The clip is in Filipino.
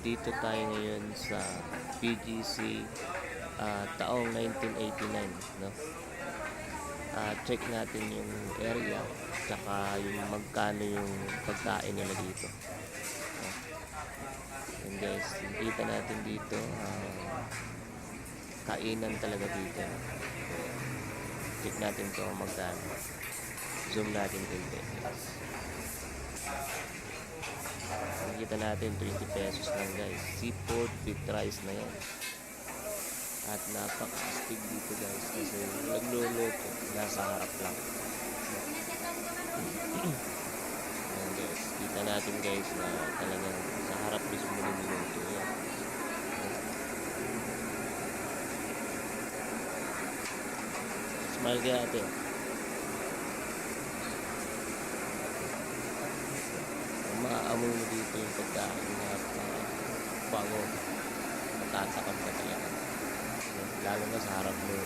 Nandito tayo ngayon sa PGC taong 1989, no? Check natin yung area tsaka yung magkano yung pagkain nila dito, no? And guys, kita natin dito kainan talaga dito, no? Check natin to magkano. Zoom natin dito, guys. Nakita natin 20 pesos lang, guys. Seafood with rice na yan. At napaka-astig dito, guys, kasi nagluluto nasa harap lang. Ayan, guys, kita natin, guys, na talagang sa harap mismo nagluluto yan. Smile kaya ate. Maaamoy mo dito yung pagkain na bango, matatakam ka talaga, lalo na sa harap mo